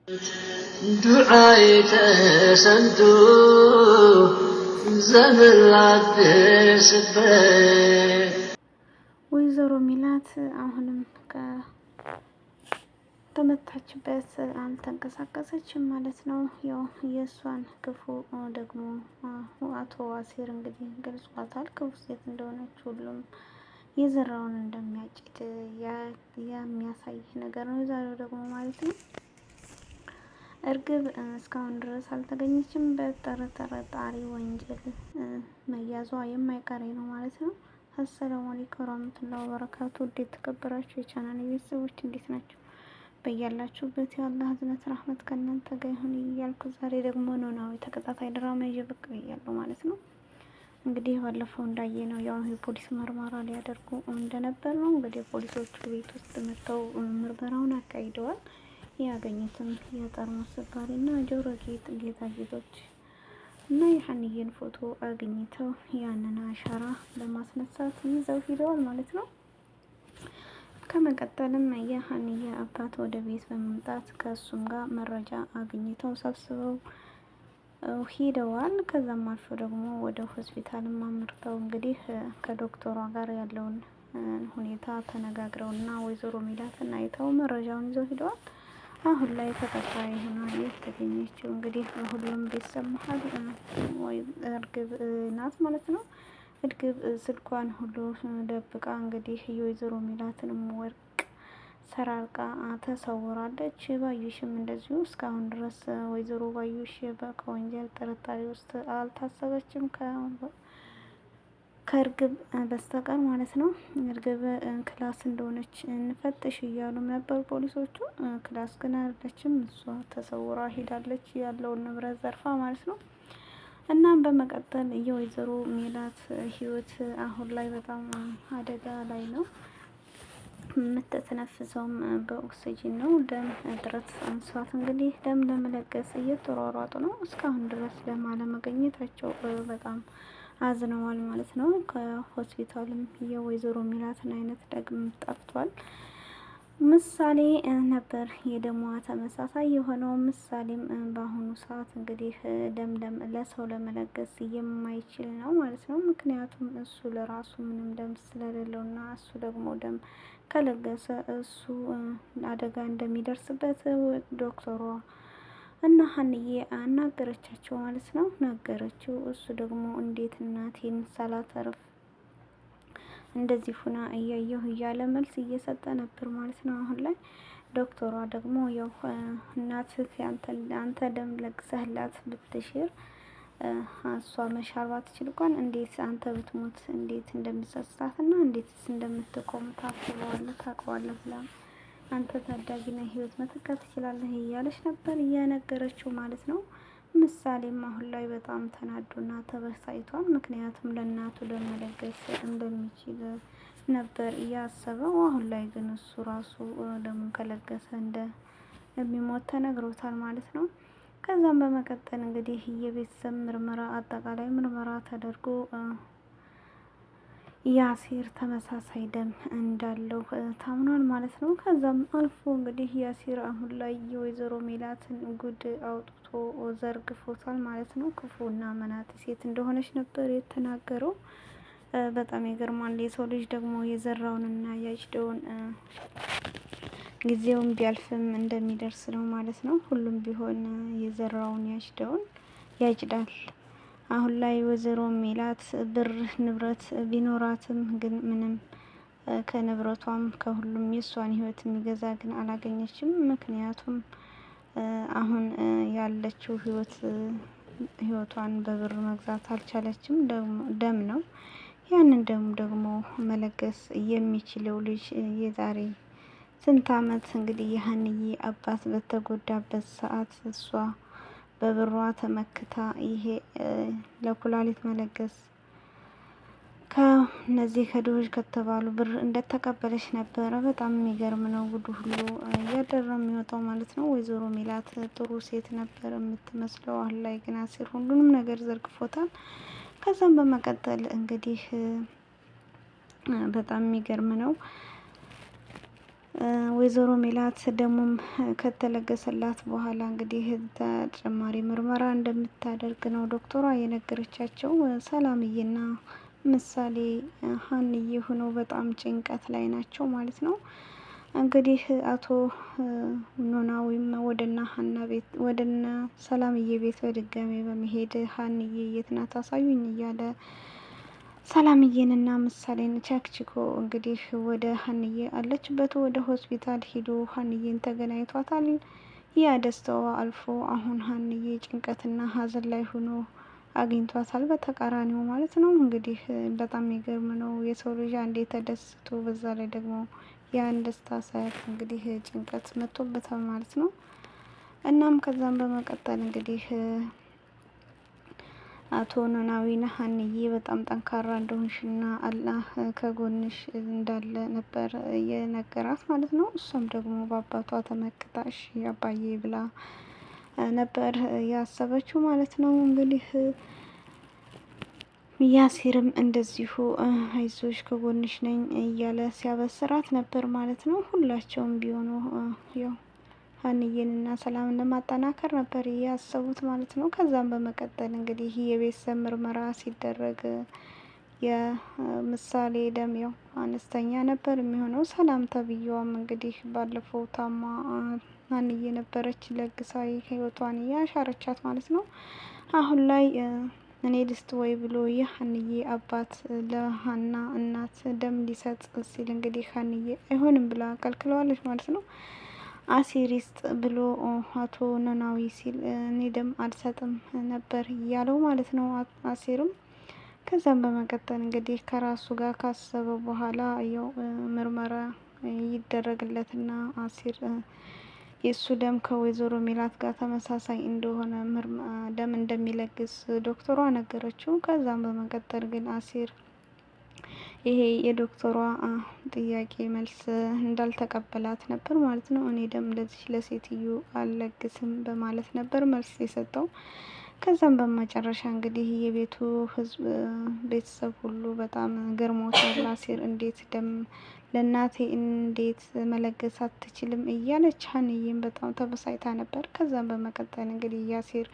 دعاي تسنتو زملات سبت ወይዘሮ ሚላት አሁንም ከተመታችበት አልተንቀሳቀሰችም ማለት ነው። ያው የእሷን ክፉ ደግሞ አቶ አሲር እንግዲህ ገልጿታል። ክፉ ሴት እንደሆነች ሁሉም የዘራውን እንደሚያጭድ የሚያሳይ ነገር ነው የዛሬው ደግሞ ማለት ነው። እርግብ እስካሁን ድረስ አልተገኘችም። በጠርጣሪ ወንጀል መያዟ የማይቀሬ ነው ማለት ነው። አሰላሙ አለይኩም ወራህመቱላሂ ወበረካቱ። ውድ የተከበራችሁ የቻናል ቤተሰቦች እንዴት ናቸው? በያላችሁበት የአላህ ህዝነት ረህመት ከእናንተ ጋር ይሁን እያልኩ ዛሬ ደግሞ ኖላዊ ተከታታይ ድራማ ይዤ ብቅ ብያለሁ ማለት ነው። እንግዲህ ባለፈው እንዳየነው ያው የፖሊስ ምርመራ ሊያደርጉ እንደነበር ነው። እንግዲህ ፖሊሶቹ ቤት ውስጥ መጥተው ምርመራውን አካሂደዋል። ያገኙትም የጠርሙስ ስካሪ እና ጆሮ ጌጣጌጦች እና የሀንዬን ፎቶ አግኝተው ያንን አሻራ ለማስነሳት ይዘው ሂደዋል ማለት ነው። ከመቀጠልም የሀንዬ አባት ወደ ቤት በመምጣት ከእሱም ጋር መረጃ አግኝተው ሰብስበው ሂደዋል። ከዛም አልፎ ደግሞ ወደ ሆስፒታልም አምርተው እንግዲህ ከዶክተሯ ጋር ያለውን ሁኔታ ተነጋግረውና ወይዘሮ ሚላትን አይተው መረጃውን ይዘው ሂደዋል። አሁን ላይ ተቀጣሪ ሆና የተገኘችው እንግዲህ ሁሉም ቤተሰብ መሀል ወይ እርግብ ናት ማለት ነው። እርግብ ስልኳን ሁሉ ደብቃ እንግዲህ የወይዘሮ ሚላትንም ወርቅ ሰራርቃ ተሰውራለች። ባዩሽም እንደዚሁ እስካሁን ድረስ ወይዘሮ ባዩሽ ከወንጀል ጥርጣሬ ውስጥ አልታሰበችም ከእርግብ በስተቀር ማለት ነው። እርግብ ክላስ እንደሆነች እንፈትሽ እያሉም ነበር ፖሊሶቹ። ክላስ ግን አይደለችም፣ እሷ ተሰውራ ሄዳለች ያለውን ንብረት ዘርፋ ማለት ነው። እናም በመቀጠል የወይዘሮ ሜላት ህይወት አሁን ላይ በጣም አደጋ ላይ ነው። የምትተነፍሰውም በኦክሲጂን ነው። ደም እጥረት አንሷት እንግዲህ ደም ለመለገስ እየተሯሯጡ ነው። እስካሁን ድረስ ደም አለመገኘታቸው በጣም አዝነዋል ማለት ነው። ከሆስፒታልም የወይዘሮ ሚላትን አይነት ደግም ጠፍቷል። ምሳሌ ነበር የደሟ ተመሳሳይ የሆነው። ምሳሌም በአሁኑ ሰዓት እንግዲህ ደም ለሰው ለመለገስ የማይችል ነው ማለት ነው። ምክንያቱም እሱ ለራሱ ምንም ደም ስለሌለውና እሱ ደግሞ ደም ከለገሰ እሱ አደጋ እንደሚደርስበት ዶክተሯ እና ሀንዬ አናገረቻቸው ማለት ነው። ነገረችው። እሱ ደግሞ እንዴት እናቴን ሳላተርፍ እንደዚህ ሁና እያየሁ እያለ መልስ እየሰጠ ነበር ማለት ነው። አሁን ላይ ዶክተሯ ደግሞ ያው እናትህ አንተ ደም ለግሰህላት ብትሽር እሷ መሻር ባትችል እንኳን እንዴት አንተ ብትሞት እንዴት እንደምትጸጽታትና እንዴትስ እንደምትቆም ታውቀዋለህ ብላ አንተ ታዳጊና ህይወት መተካት ትችላለህ እያለች ነበር እያነገረችው ማለት ነው። ምሳሌም አሁን ላይ በጣም ተናዶና ተበሳጭቷል። ምክንያቱም ለእናቱ ለመለገስ እንደሚችል ነበር እያሰበው። አሁን ላይ ግን እሱ ራሱ ደሙን ከለገሰ እንደሚሞት ተነግሮታል ማለት ነው። ከዛም በመቀጠል እንግዲህ የቤተሰብ ምርመራ አጠቃላይ ምርመራ ተደርጎ ያሲር ተመሳሳይ ደም እንዳለው ታምኗል ማለት ነው። ከዛም አልፎ እንግዲህ ያሲር አሁን ላይ የወይዘሮ ሜላትን ጉድ አውጥቶ ዘርግፎታል ማለት ነው። ክፉና መናጢ ሴት እንደሆነች ነበር የተናገረው። በጣም ይገርማል። የሰው ልጅ ደግሞ የዘራውንና ያጭደውን ጊዜውን ቢያልፍም እንደሚደርስ ነው ማለት ነው። ሁሉም ቢሆን የዘራውን ያጭደውን ያጭዳል። አሁን ላይ ወይዘሮ ሜላት ብር ንብረት ቢኖራትም ግን ምንም ከንብረቷም ከሁሉም የሷን ህይወት የሚገዛ ግን አላገኘችም። ምክንያቱም አሁን ያለችው ህይወቷን በብር መግዛት አልቻለችም። ደም ነው። ያንን ደግሞ መለገስ የሚችለው ልጅ የዛሬ ስንት አመት እንግዲህ የሀንዬ አባት በተጎዳበት ሰዓት እሷ በብሯ ተመክታ ይሄ ለኩላሊት መለገስ ከነዚህ ከድሆች ከተባሉ ብር እንደተቀበለች ነበረ። በጣም የሚገርም ነው። ጉዱ ሁሉ እያደረ የሚወጣው ማለት ነው። ወይዘሮ ሜላት ጥሩ ሴት ነበር የምትመስለው። አሁን ላይ ግን አሲር ሁሉንም ነገር ዘርግፎታል። ከዛም በመቀጠል እንግዲህ በጣም የሚገርም ነው። ወይዘሮ ሜላት ደሙም ከተለገሰላት በኋላ እንግዲህ ተጨማሪ ምርመራ እንደምታደርግ ነው ዶክተሯ የነገረቻቸው። ሰላምዬና ምሳሌ ሀንዬ ሆነው በጣም ጭንቀት ላይ ናቸው ማለት ነው። እንግዲህ አቶ ኖላዊም ወደና ሀና ቤት ወደና ሰላምዬ ቤት በድጋሚ በመሄድ ሀንዬ የት ናት አሳዩኝ እያለ ሰላምዬንና ምሳሌን ቸክችኮ እንግዲህ ወደ ሀንዬ አለችበት ወደ ሆስፒታል ሂዶ ሀንዬን ተገናኝቷታል። ያ ደስታዋ አልፎ አሁን ሀንዬ ጭንቀትና ሀዘን ላይ ሆኖ አግኝቷታል። በተቃራኒው ማለት ነው። እንግዲህ በጣም የሚገርም ነው። የሰው ልጅ አንዴ ተደስቶ በዛ ላይ ደግሞ ያን ደስታ ሳያልፍ እንግዲህ ጭንቀት መጥቶበታል ማለት ነው። እናም ከዛም በመቀጠል እንግዲህ አቶ ኖላዊና ሀንዬ በጣም ጠንካራ እንደሆንሽና አላህ ከጎንሽ እንዳለ ነበር የነገራት ማለት ነው። እሷም ደግሞ በአባቷ ተመክታ እሺ አባዬ ብላ ነበር ያሰበችው ማለት ነው። እንግዲህ ያሲርም እንደዚሁ አይዞሽ ከጎንሽ ነኝ እያለ ሲያበስራት ነበር ማለት ነው። ሁላቸውም ቢሆኑ ያው ሀንዬንና ሰላምን ለማጠናከር ነበር ያሰቡት ማለት ነው። ከዛም በመቀጠል እንግዲህ የቤተሰብ ምርመራ ሲደረግ የምሳሌ ደም ያው አነስተኛ ነበር የሚሆነው። ሰላም ተብዬዋም እንግዲህ ባለፈው ታማ ሀንዬ ነበረች ለግሳ ህይወቷን ያሻረቻት ማለት ነው። አሁን ላይ እኔ ልስጥ ወይ ብሎ የሀንዬ አባት ለሀና እናት ደም ሊሰጥ ሲል እንግዲህ ሀንዬ አይሆንም ብላ ከልክለዋለች ማለት ነው። አሲር ይስጥ ብሎ አቶ ኖላዊ ሲል እኔ ደም አልሰጥም ነበር እያለው ማለት ነው አሲርም። ከዛም በመቀጠል እንግዲህ ከራሱ ጋር ካሰበ በኋላ ያው ምርመራ ይደረግለትና አሲር የእሱ ደም ከወይዘሮ ሜላት ጋር ተመሳሳይ እንደሆነ ደም እንደሚለግስ ዶክተሯ ነገረችው። ከዛም በመቀጠል ግን አሲር ይሄ የዶክተሯ ጥያቄ መልስ እንዳልተቀበላት ነበር ማለት ነው። እኔ ደም ለዚች ለሴትዮ አልለግስም በማለት ነበር መልስ የሰጠው። ከዛም በመጨረሻ እንግዲህ የቤቱ ህዝብ ቤተሰብ ሁሉ በጣም ገርሞታል። አሲር እንዴት ደም ለእናቴ እንዴት መለገስ አትችልም እያለች ሀንዬም በጣም ተበሳጭታ ነበር። ከዛም በመቀጠል እንግዲህ ያሲር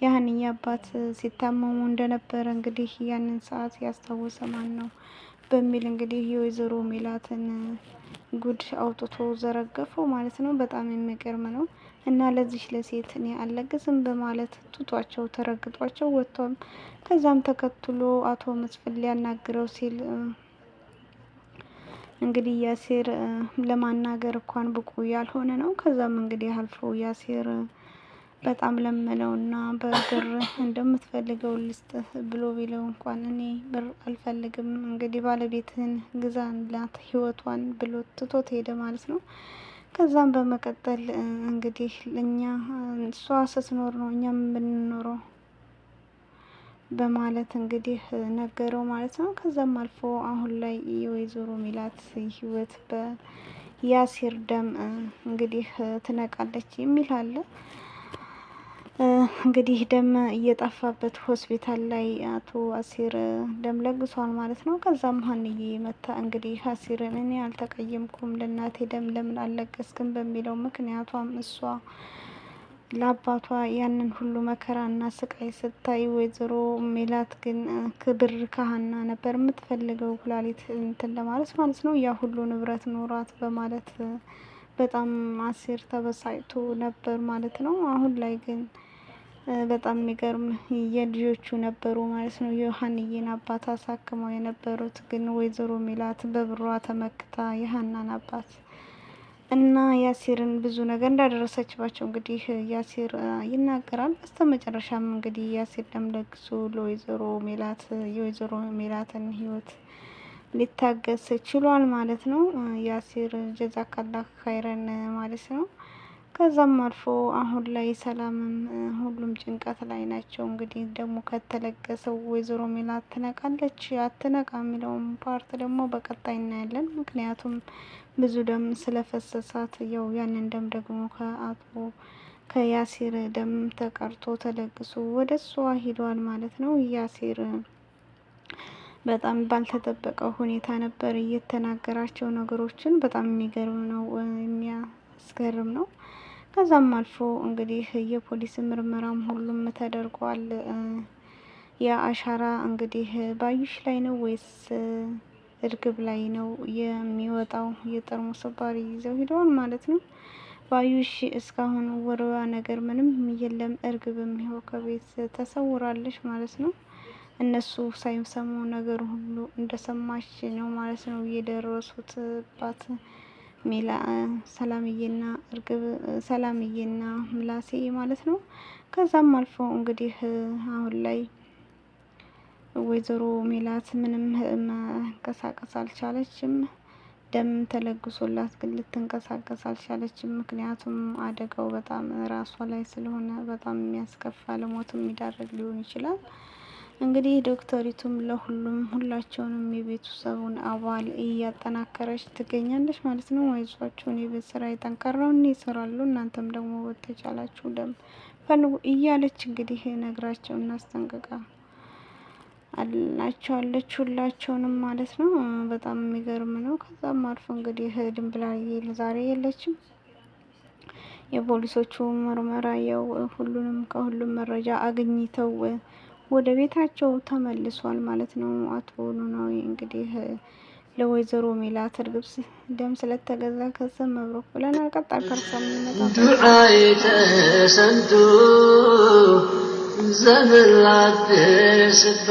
የሀንዬ አባት ሲታመሙ እንደነበረ እንግዲህ ያንን ሰዓት ያስታወሰ ማን ነው በሚል እንግዲህ የወይዘሮ ሜላትን ጉድ አውጥቶ ዘረገፈው ማለት ነው። በጣም የሚገርም ነው። እና ለዚች ለሴት እኔ አልለግስም በማለት ቱቷቸው ተረግጧቸው ወጥቷል። ከዛም ተከትሎ አቶ መስፍን ሊያናግረው ሲል እንግዲህ ያሲር ለማናገር እንኳን ብቁ ያልሆነ ነው። ከዛም እንግዲህ አልፎ ያሲር በጣም ለመነውና በብር እንደምትፈልገው ልስጥህ ብሎ ቢለው እንኳን እኔ ብር አልፈልግም እንግዲህ ባለቤትህን ግዛላት ህይወቷን ብሎ ትቶት ሄደ ማለት ነው። ከዛም በመቀጠል እንግዲህ እኛ እሷ ስትኖር ነው እኛም ብንኖረው በማለት እንግዲህ ነገረው ማለት ነው። ከዛም አልፎ አሁን ላይ የወይዘሮ ሜላት ህይወት በያሲር ደም እንግዲህ ትነቃለች የሚል አለ። እንግዲህ ደም እየጠፋበት ሆስፒታል ላይ አቶ አሲር ደም ለግሷል ማለት ነው። ከዛም ሀንዬ መታ እንግዲህ አሲርን እኔ አልተቀየምኩም ለእናቴ ደም ለምን አልለገስክም በሚለው ምክንያቷም እሷ ለአባቷ ያንን ሁሉ መከራና ስቃይ ስታይ ወይዘሮ ሜላት ግን ክብር ከሀና ነበር የምትፈልገው ኩላሊት እንትን ለማለት ማለት ነው። ያ ሁሉ ንብረት ኖሯት በማለት በጣም አሲር ተበሳጭቶ ነበር ማለት ነው። አሁን ላይ ግን በጣም የሚገርም የልጆቹ ነበሩ ማለት ነው። የሀንዬን አባት አሳክመው የነበሩት ግን ወይዘሮ ሜላት በብሯ ተመክታ የሀናን አባት እና ያሲርን ብዙ ነገር እንዳደረሰችባቸው እንግዲህ ያሲር ይናገራል። በስተመጨረሻም እንግዲህ ያሲር ደም ለግሶ ለወይዘሮ ሜላት የወይዘሮ ሜላትን ህይወት ሊታገስ ችሏል ማለት ነው። ያሲር ጀዛካላ ኸይረን ማለት ነው። ከዛም አልፎ አሁን ላይ ሰላምም ሁሉም ጭንቀት ላይ ናቸው። እንግዲህ ደግሞ ከተለገሰው ወይዘሮ ሜላት ትነቃለች አትነቃ የሚለውን ፓርት ደግሞ በቀጣይ እናያለን። ምክንያቱም ብዙ ደም ስለፈሰሳት ያው ያንን ደም ደግሞ ከያሲር ደም ተቀርቶ ተለግሶ ወደ እሷ ሂዷል ማለት ነው። ያሲር በጣም ባልተጠበቀ ሁኔታ ነበር እየተናገራቸው ነገሮችን። በጣም የሚገርም ነው፣ የሚያስገርም ነው። ከዛም አልፎ እንግዲህ የፖሊስ ምርመራም ሁሉም ተደርጓል። የአሻራ እንግዲህ ባዩሽ ላይ ነው ወይስ እርግብ ላይ ነው የሚወጣው? የጠርሙስ ሰባሪ ይዘው ሂደዋል ማለት ነው። ባዩሽ እስካሁን ወሬዋ ነገር ምንም የለም። እርግብም ይኸው ከቤት ተሰውራለች ማለት ነው። እነሱ ሳይሰሙ ነገር ሁሉ እንደሰማች ነው ማለት ነው የደረሱትባት ሜላ ሰላምዬና እርግብ፣ ሰላምዬና ምላሴ ማለት ነው። ከዛም አልፎ እንግዲህ አሁን ላይ ወይዘሮ ሜላት ምንም መንቀሳቀስ አልቻለችም። ደም ተለግሶላት ግን ልትንቀሳቀስ አልቻለችም። ምክንያቱም አደጋው በጣም ራሷ ላይ ስለሆነ በጣም የሚያስከፋ ለሞትም የሚዳረግ ሊሆን ይችላል። እንግዲህ ዶክተሪቱም ለሁሉም ሁላቸውንም የቤተሰቡን አባል እያጠናከረች ትገኛለች ማለት ነው። አይዟችሁን፣ የቤት ስራ የጠንካራውን ይሰራሉ፣ እናንተም ደግሞ በተቻላችሁ ደም ፈልጉ እያለች እንግዲህ ነግራቸው እናስጠንቅቃ አላቸዋለች ሁላቸውንም ማለት ነው። በጣም የሚገርም ነው። ከዛም አልፎ እንግዲህ ድንብላል ዛሬ የለችም። የፖሊሶቹ ምርመራ ያው ሁሉንም ከሁሉም መረጃ አግኝተው ወደ ቤታቸው ተመልሷል ማለት ነው። አቶ ኖላዊ እንግዲህ ለወይዘሮ ሜላት እርግብ ደም ስለተገዛ ከሰም መብሮክ ብለናል። ቀጣይ ፐርሰን ይመጣል። ዱዓይ ተሰምቶ ዘመን ላትደርስበት